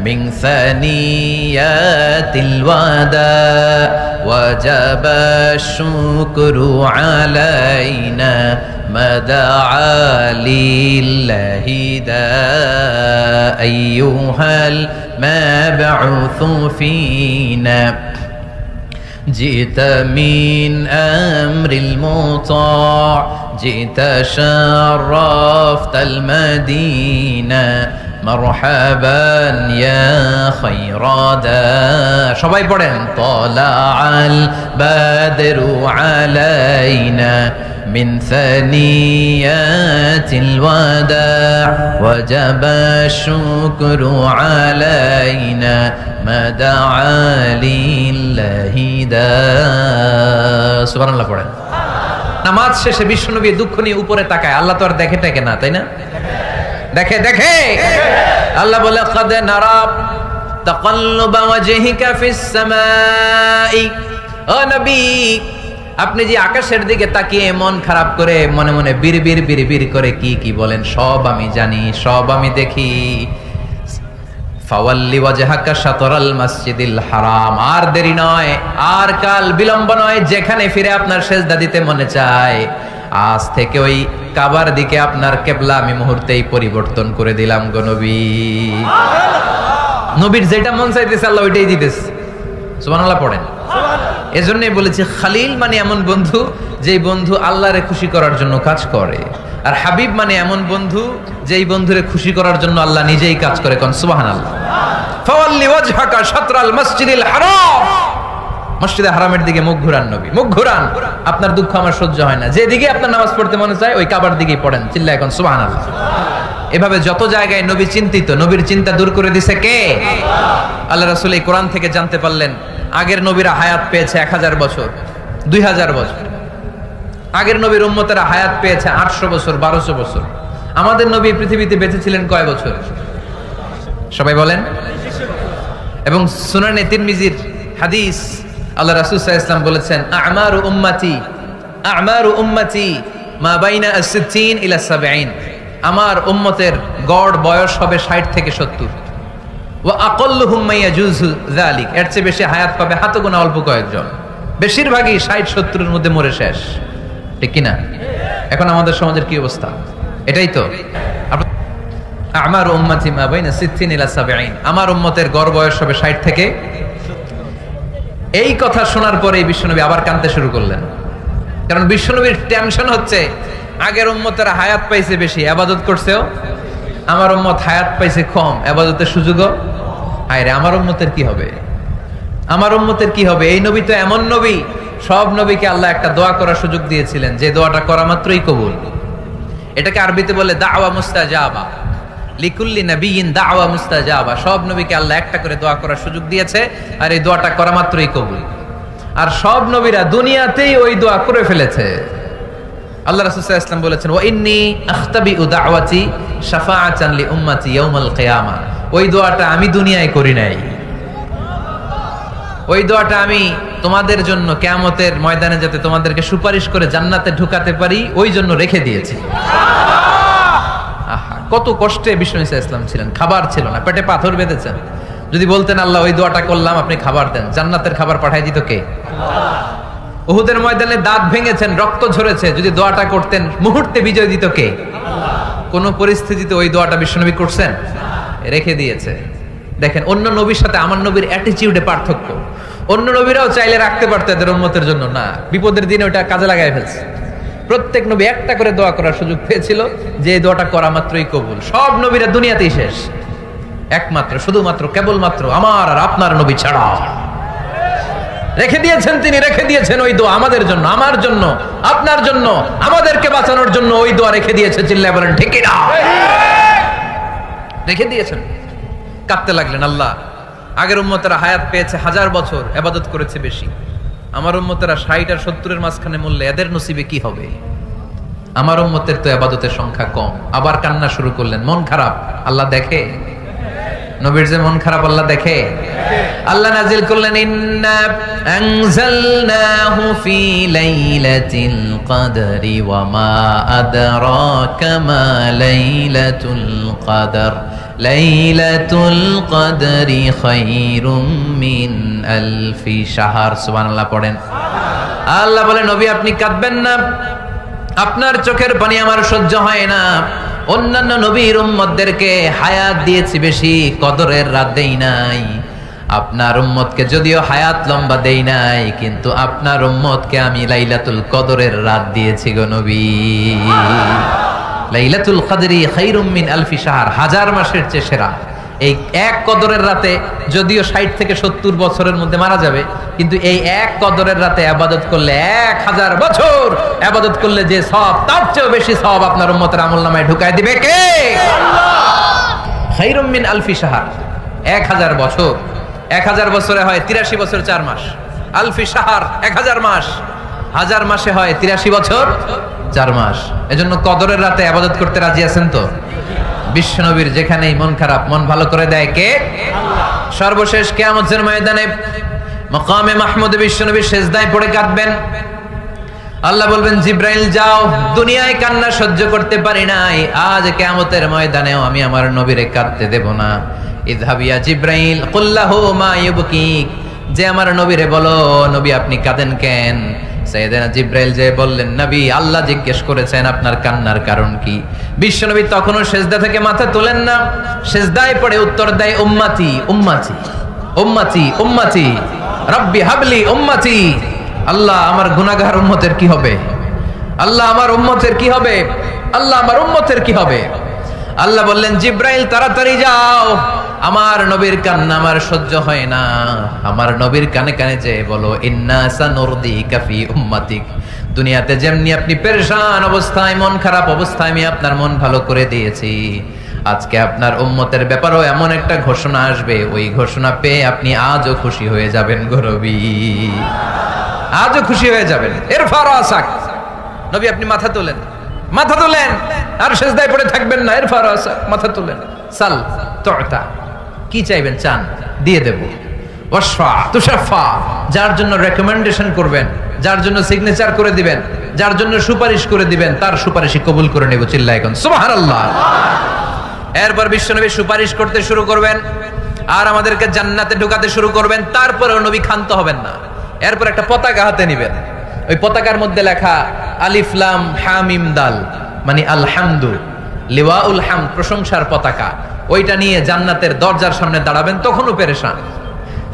মিন সানিয়াতিল ওয়াদা ওয়াজাবা শুকরু আলাইনা মাদআ লিল্লাহি দা আইয়ুহাল মাবউসু ফিনা جئت من أمر المطاع جئت شرفت المدينة مرحبا يا خير دا সবাই পড়েন طلع البدر علينا من ثنيات الوداع وجب الشكر علينا ما دعا لله دا সুবহানাল্লাহ পড়েন। নামাজ শেষে বিশ্বনবী দুঃখ নিয়ে উপরে তাকায়। আল্লাহ তো আর দেখে টেকে না, তাই না? দেখে দেখে। আল্লাহ বলে, قد نرى تقلب وجهك في السماء। ও নবী, আপনি যে আকাশের দিকে তাকিয়ে মন খারাপ করে মনে মনে বিড়বিড় বিড়বিড় করে কি কি বলেন, সব আমি জানি, সব আমি দেখি। ফাওয়াল্লি ওয়াজহাকা শাতরাল মাসজিদিল হারাম। আর দেরি নয়, আর কাল বিলম্ব নয়, যেখানে ফিরে আপনার সেজদা দিতে মনে চায়, আজ থেকে ওই কাবার দিকে আপনার কিবলা আমি মুহূর্তেই পরিবর্তন করে দিলাম গো নবী। নবীর যেটা মন চাইতেছে আল্লাহ ওইটাই দিতেছে। সুবহানাল্লাহ পড়েন। এজন্যই বলেছি, খালিল মানে এমন বন্ধু যেই বন্ধু আল্লাহরে খুশি করার জন্য কাজ করে, আর হাবিব মানে এমন বন্ধু যেই বন্ধুরে খুশি করার জন্য আল্লাহ নিজেই কাজ করে। কোন সুবহানাল্লাহ। ফাওয়াল্লি ওয়াজহাকা শাতরাল মাসজিদিল হারাম। মসজিদে হারামের দিকে মুখ ঘুরান নবী, মুখ ঘুরান। আপনার দুঃখ আমার সহ্য হয় না, যেদিকে আপনার নামাজ পড়তে মনে চায় ওই কাবার দিকেই পড়েন। চিল্লায় এখন সুবহানাল্লাহ। এভাবে যত জায়গায় নবী চিন্তিত, নবীর চিন্তা দূর করে দিছে কে? আল্লাহ রাসূল এই কোরআন থেকে জানতে পারলেন আগের নবীরা হায়াত পেয়েছে 1000 বছর, 2000 বছর। আগের নবীর উম্মতেরা হায়াত পেয়েছে 800 বছর, 1200 বছর। আমাদের নবী পৃথিবীতে বেঁচে ছিলেন কয় বছর? সবাই বলেন। এবং সুনানে তিরমিজির হাদিস, আল্লাহ রাসূল সাল্লাল্লাহু আলাইহি ওয়াসাল্লাম বলেছেন, আমারু উম্মতি মা বাইনা আস-সিত্তিন ইলা 70। আমার উম্মতের গড় বয়স হবে 60 থেকে 70। ওয়া আকাল্লুহুম মা ইয়াজুজু যালিক, এর চেয়ে বেশি হায়াত পাবে হাতে গোনা অল্প কয়েকজন। বেশিরভাগই 60-70 এর মধ্যে মরে শেষ, ঠিক কি না? এখন আমাদের সমাজের কি অবস্থা? এটাই তো। আমারু উম্মতি মা বাইনা 60 ইলা 70, আমার উম্মতের গড় বয়স হবে 60 থেকে। এই কথা শোনার পরে বিশ্বনবী আবার কাঁদতে শুরু করলেন, কারণ বিশ্বনবীর টেনশন হচ্ছে আগের উম্মতেরা হায়াত পাইছে বেশি, ইবাদত করছেও, আমার উম্মত হায়াত পাইছে কম, ইবাদতের সুযোগও। হায়রে, আমার উম্মতের কি হবে? আমার উম্মতের কি হবে? এই নবী তো এমন নবী, সব নবীকে আল্লাহ একটা দোয়া করার সুযোগ দিয়েছিলেন, যে দোয়াটা করা মাত্রই কবুল। এটাকে আরবিতে বলে দাওয়া মুস্তাজাবা। লিকুল্লি নবিয়িন দাওয়া মুস্তাজাবা। সব নবীকে আল্লাহ একটা করে দোয়া করার সুযোগ দিয়েছে, আর এই দোয়াটা করা মাত্রই কবুল। আর সব নবীরা দুনিয়াতেই ওই দোয়া করে ফেলেছে। আল্লাহ রাসূল সাল্লাল্লাহু আলাইহি ওয়াসাল্লাম বলেছেন, ওয়া ইন্নী আখতাবিউ দাওয়াতি শাফাআতান লি উম্মতি ইয়াউমাল কিয়ামা। ওই দোয়াটা আমি দুনিয়ায় করি নাই, ওই দোয়াটা আমি তোমাদের জন্য কিয়ামতের ময়দানে যাতে তোমাদেরকে সুপারিশ করে জান্নাতে ঢুকাতে পারি, ওই জন্য রেখে দিয়েছি। আহা, কত কষ্টে বিষ্ণু ঈসা ইসলাম ছিলেন, খাবার ছিল না, পেটে পাথর বেঁধেছেন। যদি বলতেন আল্লাহ ওই দোয়াটা করলাম, আপনি খাবার দেন, জান্নাতের খাবার পাঠাই দিত কে? আল্লাহ। উহুদের ময়দানে দাঁত ভেঙেছেন, রক্ত ঝরেছে, যদি দোয়াটা করতেন মুহূর্তে বিজয় দিত কে? আল্লাহ। কোন পরিস্থিতিতে ওই দোয়াটা বিশ্বনবী করছেন? রেখে দিয়েছে। দেখেন, অন্য নবীর সাথে আমার নবীর অ্যাটিটিউডে পার্থক্য। অন্য নবীরাও চাইলে রাখতে পারতো এদের উম্মতের জন্য, না, বিপদের দিনে ওটা কাজে লাগাই ফেলছে। প্রত্যেক নবী একটা করে দোয়া করার সুযোগ পেয়েছিল, যে দোয়াটা করা মাত্রই কবুল। সব নবীরা দুনিয়াতেই শেষ, একমাত্র শুধুমাত্র কেবলমাত্র আমার আর আপনার নবী ছাড়া রেখে দিয়েছেন তিনি, রেখে দিয়েছেন ওই দোয়া আমাদের জন্য, আমার জন্য, আপনার জন্য, আমাদেরকে বাঁচানোর জন্য ওই দোয়া রেখে দিয়েছে। চিল্লায় বলেন ঠিক কি না? রেখে দিয়েছেন। কাঁদতে লাগলেন, আল্লাহ আগের উম্মতেরা হায়াত পেয়েছে 1000 বছর, ইবাদত করেছে বেশি, আমার উম্মতেরা 60 আর 70 মাঝখানে মরলে এদের নসিবে কি হবে? আমার উম্মতের তো ইবাদতের সংখ্যা কম। আবার কান্না শুরু করলেন, মন খারাপ, আল্লাহ দেখে। নবীর যে মন খারাপ আল্লাহ দেখে। আল্লাহ নাজিল করলেন, ইন্না আনজালনাহু ফি লাইলাতিল কদরি ওয়া মা আদরাকা মা লাইলাতুল কদর লাইলাতুল কদরি খায়রুম মিন আলফি শাহর। সুবহানাল্লাহ পড়েন। আল্লাহ বলে, নবী আপনি কাঁদবেন না, আপনার চোখের পানি আমার সহ্য হয় না। অন্যান্য নবীর উম্মতদেরকে হায়াত দিয়েছি বেশি, কদরের রাত দেই নাই। আপনার উম্মতকে যদিও হায়াত লম্বা দেই নাই, কিন্তু আপনার উম্মতকে আমি লাইলাতুল কদরের রাত দিয়েছি গো নবী। লাইলাতুল কদরি খায়রুম মিন আলফি শাহর, 1000 মাসের চেয়ে সেরা। এই এক কদরের রাতে যদিও 60 থেকে 70 বছরের মধ্যে মারা যাবে, কিন্তু এই এক কদরের রাতে ইবাদত করলে 1000 বছর ইবাদত করলে যে সওয়াব, তার চেয়েও বেশি সওয়াব আপনার উম্মতের আমলনামায় ঢুকায় দিবে কে? আল্লাহ। খায়রুম মিন আলফি শাহর, 1000 বছর। 1000 বছরে হয় 83 বছর 4 মাস। আলফি শাহর 1000 মাস, 1000 মাসে হয় 83 বছর 4 মাস। এজন্য কদরের রাতে ইবাদত করতে রাজি আছেন তো? বিশ্বনবীর যেখানেই মন খারাপ, মন ভালো করে দেয় কে? আল্লাহ। সর্বশেষ কিয়ামতের ময়দানে মাকামে মাহমুদে বিশ্বনবী সিজদায় পড়ে কাঁদবেন। আল্লাহ বলবেন, জিব্রাইল যাও, দুনিয়ায় কান্না সহ্য করতে পারি নাই, আজ কিয়ামতের ময়দানেও আমি আমার নবীরে কাঁদতে দেব না। ইযহাব ইয়া জিব্রাইল কুল্লাহু মা ইউবকিক, যে আমার নবীরে বলো, নবী আপনি কাঁদেন কেন? সাইয়েদনা জিব্রাইল যে বললেন, নবী আল্লাহ জিজ্ঞেস করেছেন আপনার কান্নার কারণ কি? বিশ্বনবী তখনও সিজদা থেকে মাথা তোলেন না, সিজদায় পড়ে উত্তর দেয়, উম্মতি উম্মতি উম্মতি উম্মতি রব্বি হাবলি উম্মতি। আল্লাহ আমার গুনাহগার উম্মতের কি হবে? আল্লাহ আমার উম্মতের কি হবে? আল্লাহ আমার উম্মতের কি হবে? আল্লাহ বললেন, জিব্রাইল তাড়াতাড়ি যাও, আমার নবীর কান্না আমার সহ্য হয় না, আমার নবীর কানে কানে যে বলো, ইন্না সানুরদিকা ফি উম্মাতিক, দুনিয়াতে যেমনি আপনি পেরেশান অবস্থায়, মন খারাপ অবস্থায় আমি আপনার মন ভালো করে দিয়েছি, আজকে আপনার উম্মতের ব্যাপারেও এমন একটা ঘোষণা আসবে, ওই ঘোষণা পেয়ে আপনি আজও খুশি হয়ে যাবেন গো নবী, আজও খুশি হয়ে যাবেন। এরফা রাসাক, নবী আপনি মাথা তোলেন, মাথা তোলেন, আর সিজদায় পড়ে থাকবেন না। এরপর মাথা তোলেন, সাল তুতা, কি চাইবেন চান দিয়ে দেব। ওয়াশফা তুশাফা, যার জন্য রেকমেন্ডেশন করবেন, যার জন্য সিগনেচার করে দিবেন, যার জন্য সুপারিশ করে দিবেন, তার সুপারিশই কবুল করে নেব। চিল্লায় এখন সুবহানাল্লাহ। এরপর বিশ্বনবী সুপারিশ করতে শুরু করবেন আর আমাদেরকে জান্নাতে ঢোকাতে শুরু করবেন। তারপরেও নবী ক্ষান্ত হবেন না। এরপর একটা পতাকা হাতে নিবেন, ওই পতাকার মধ্যে লেখা আলিফ লাম হা মিম দাল, মানে আলহামদু, লিওয়াউল হামদ, প্রশংসার পতাকা। ওইটা নিয়ে জান্নাতের দরজার সামনে দাঁড়াবেন। তখনও পেরেশান,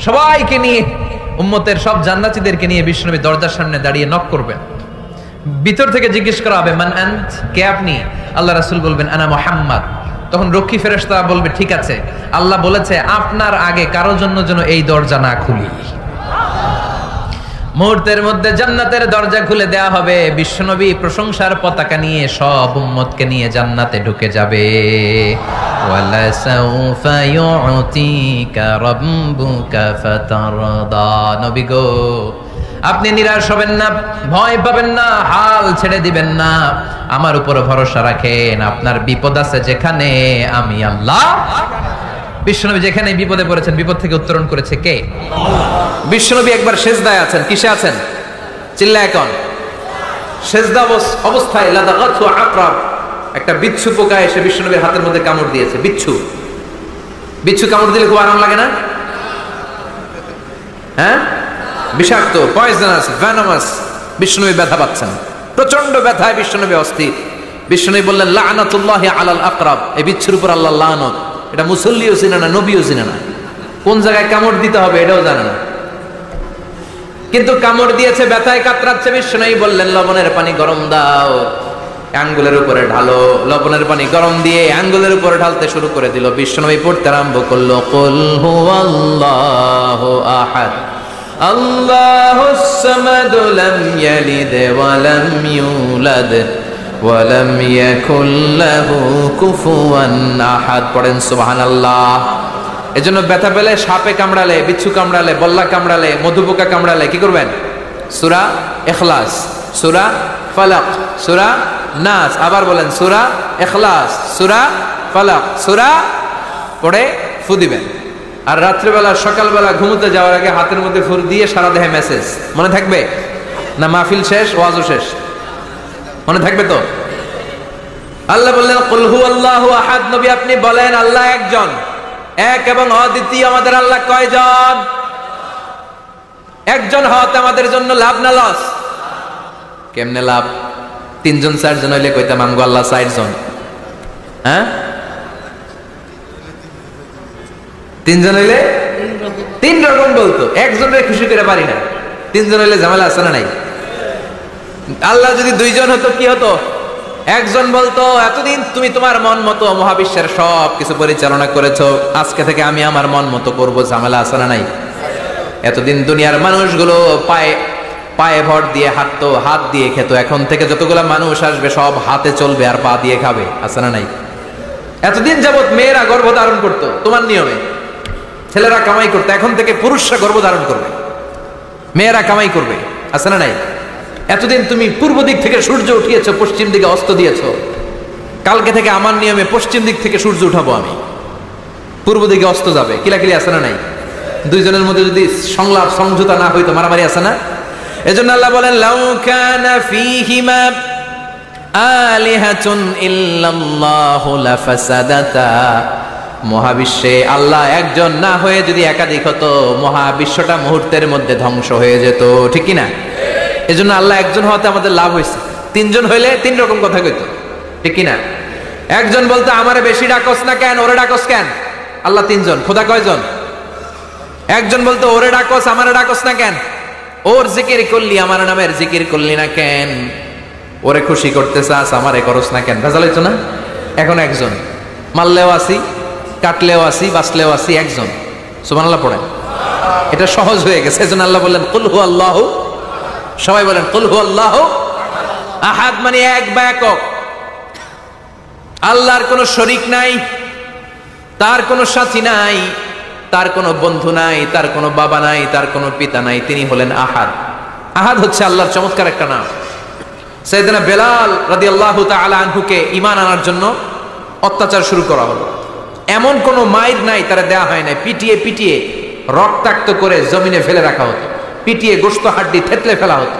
সবাইকে নিয়ে, উম্মতের সব জান্নাতীদেরকে নিয়ে বিশ্বনবী দরজার সামনে দাঁড়িয়ে নক করবেন। ভিতর থেকে জিজ্ঞেস করা হবে, মান আনত, কে আপনি? আল্লাহ রাসূল বলবেন, আনা মুহাম্মদ। তখন রক্ষী ফেরেশতারা বলবে, ঠিক আছে, আল্লাহ বলেছে আপনার আগে কারোর জন্য যেন এই দরজা না খুলি। মুহূর্তের মধ্যে জান্নাতের দরজা খুলে দেয়া হবে। বিশ্বনবী প্রশংসার পতাকা নিয়ে সব উম্মতকে নিয়ে জান্নাতে ঢুকে যাবে। ওয়ালা সাউফা ইউতিকা রাব্বুকা ফাতারদা। নবী গো, আপনি নিরাশ হবেন না, ভয় পাবেন না, হাল ছেড়ে দিবেন না, আমার উপর ভরসা রাখেন। আপনার বিপদ আছে যেখানে, আমি আল্লাহ। বিশ্বনবী যেখানে বিপদে পড়েছেন, বিপদ থেকে উত্তরণ করেছে কে? বিশ্বনবী একবার সেজদায় আছেন। কিসে আছেন? চিল্লায় এখন। সেজদা অবস্থায় লাদাগাতহু আকরাব, একটা বিচ্ছু পোকা এসে বিশ্বনবীর হাতের মধ্যে কামড় দিয়েছে। বিচ্ছু কামড় দিলে খুব আরাম লাগে না? হ্যাঁ, বিষাক্ত, পয়জনাস, ভেনামাস। বিশ্বনবী ব্যথা পাচ্ছেন, প্রচন্ড ব্যথায় বিশ্বনবী অস্থির। বিশ্বনবী বললেন, লাআনাতুল্লাহি আলাল আকরাব, এই বিচ্ছুর উপর আল্লাহর লানত। এটা মুসল্লিও চিনে না, নবীও চিনে না, কোন জায়গায় কামড় দিতে হবে এটাও জানে না, কিন্তু কামড় দিয়েছে, ব্যথায় কাতরাচ্ছে। বিশ্বনবী বললেন, লবণের পানি গরম দাও, আঙ্গুলের উপরে ঢালো। লবণের পানি গরম দিয়ে আঙ্গুলের উপরে ঢালতে শুরু করে দিল। বিশ্বনবী পড়তে আরম্ভ করলো, কুল হুয়াল্লাহু আহাদ আল্লাহুস সামাদ লাম ইয়ালিদ ওয়া লাম ইউলাদ ওয়া লাম ইয়াকুল লাহু কুফুয়ান আহাদ। পড়েন সুবহানাল্লাহ। এজন্য ব্যথা পেলে, সাপে কামড়ালে, বিচ্ছু কামড়ালে, বল্লা কামড়ালে, মধুপোকা কামড়ালে কি করবেন? সূরা ইখলাস, সূরা ফালাক, সূরা নাস। আবার বলেন, সূরা ইখলাস, সূরা ফালাক, সূরা পড়ে ফু দিবেন। আর রাত্রিবেলা, সকালবেলা ঘুমোতে যাওয়ার আগে হাতের মধ্যে ফুর দিয়ে সারা দেহে মেসেজ। মনে থাকবে না? মাহফিল শেষ, ওয়াজও শেষ, মনে থাকবে তো? আল্লাহ বললেন, কুল হুয়াল্লাহু আহাদ। নবী আপনি বলেন, আল্লাহ একজন, এক এবং অদ্বিতীয়। আমাদের আল্লাহ কয়জন? একজন হওয়াতে আমাদের জন্য লাভ না লস? কেমনে লাভ? 3 জন 4 জন হইলে কইতাম আমগো আল্লাহ 4 জন। হ্যাঁ, 3 জন হইলে 3 রকম বলতো। একজনের খুশি করে পারি না। 3 জন হইলে ঝামেলা আছে না নাই? আল্লাহ যদি 2 জন হতো কি হতো? একজন বলতো, এতদিন তুমি তোমার মন মতো মহাবিশ্বের সব কিছু পরিচালনা করেছো, আজকে থেকে আমি আমার মন মতো করবো। ঝামেলা আছে না নাই? এতদিন দুনিয়ার মানুষগুলো পায়ে ভর দিয়ে হাঁটতো, হাত দিয়ে খেত, এখন থেকে যতগুলা মানুষ আসবে সব হাতে চলবে আর পা দিয়ে খাবে। আছে না নাই? এতদিন যাবত মেয়েরা গর্ভধারণ করতো তোমার নিয়মে, ছেলেরা কামাই করতো, এখন থেকে পুরুষরা গর্ভধারণ করবে, মেয়েরা কামাই করবে। আছে না নাই? এতদিন তুমি পূর্ব দিক থেকে সূর্য উঠিয়েছো, পশ্চিম দিকে অস্ত দিয়েছো, কালকে থেকে আমার নিয়মে পশ্চিম দিক থেকে সূর্য উঠাবো আমি, পূর্ব দিকে অস্ত যাবে। কিলাকিলি আছে না নাই? 2 জনের মধ্যে যদি সংলাপ সমঝোতা না হইতো, মারামারি আছে না? এজন্য আল্লাহ বলেন, লাউ কানা ফীহিমা আলিহাতুন ইল্লাল্লাহু লাফাসাদাতা। মহাবিশ্বে আল্লাহ একজন না হয়ে যদি একাধিক হতো, মহাবিশ্বটা মুহূর্তের মধ্যে ধ্বংস হয়ে যেত। ঠিক কি না? এজন্য আল্লাহ একজন হওয়াতে আমাদের লাভ হয়েছে। 3 জন হইলে 3 রকম কথা কইতো। ঠিক কি না? একজন বলতো, আমারে বেশি ডাকস না কেন, ওরে ডাকস কেন? আল্লাহ 3 জন, খোদা কয়জন? একজন বলতো, ওরে ডাকস, আমারে ডাকস না কেন? ওর জিকির করলি, আমার নামের জিকির করলি না কেন? ওরে খুশি করতে চাস, আমারে করস না কেন? ভেজাল হইতো না? এখন একজন, মারলেও আসি, কাটলেও আসি, বাঁচলেও আসি, একজন। সুবহানাল্লাহ পড়েন। এটা সহজ হয়ে গেছে। এজন্য আল্লাহ বললেন, কুল হুয়াল্লাহু, সবাই বলেন কুল হুয়াল্লাহু আহাদ, মানে এক বা একক। আল্লাহর কোনো শরীক নাই, তার কোনো সাথী নাই, তার কোনো বন্ধু নাই, তার কোনো বাবা নাই, তার কোনো পিতা নাই। তিনি হলেন আহাদ। আহাদ হচ্ছে আল্লাহর চমৎকার একটা নাম। সাইয়েদনা বেলাল রাদিয়াল্লাহু তাআলা আনহুকে ঈমান আনার জন্য অত্যাচার শুরু করা হলো। এমন কোন মাইর নাই তারা দেয়া হয় নাই, পিটিয়ে পিটিয়ে রক্তাক্ত করে জমিনে ফেলে রাখা হতো, পিটিয়ে গোশত হাড্ডি থেতলে ফেলা হতো।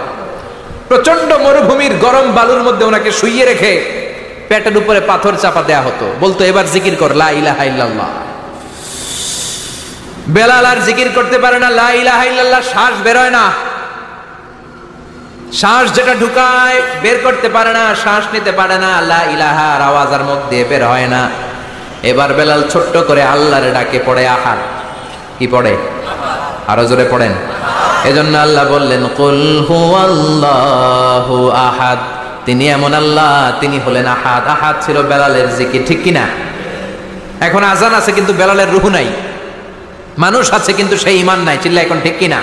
প্রচন্ড মরুভূমির গরম বালুর মধ্যে ওনাকে শুইয়ে রেখে পেটের উপরে পাথর চাপা দেয়া হতো, বলতো এবার জিকির কর লা ইলাহা ইল্লাল্লাহ। বেলাল আর জিকির করতে পারে না, লা ইলাহা ইল্লাল্লাহ শ্বাস বেরোয় না, শ্বাস যেটা ঢুকায় বের করতে পারে না, শ্বাস নিতে পারে না, লা ইলাহার আওয়াজ আর মুখ দিয়ে বের হয় না। এবার বেলাল ছোট্ট করে আল্লাহর ডাকে পড়ে আহাদ। কি পড়ে? আরো জোরে পড়েন। এজন্য আল্লাহ বললেন কুল হুয়াল্লাহু আহাদ, তিনি এমন আল্লাহ, তিনি হলেন আহাদ। আহাদ ছিল বেলালের জিকির, ঠিক কিনা? এখন আজান আছে কিন্তু বেলালের রূহ নাই, মানুষ আছে কিন্তু সেই ঈমান নাই, চিল্লা এখন ঠিক কিনা?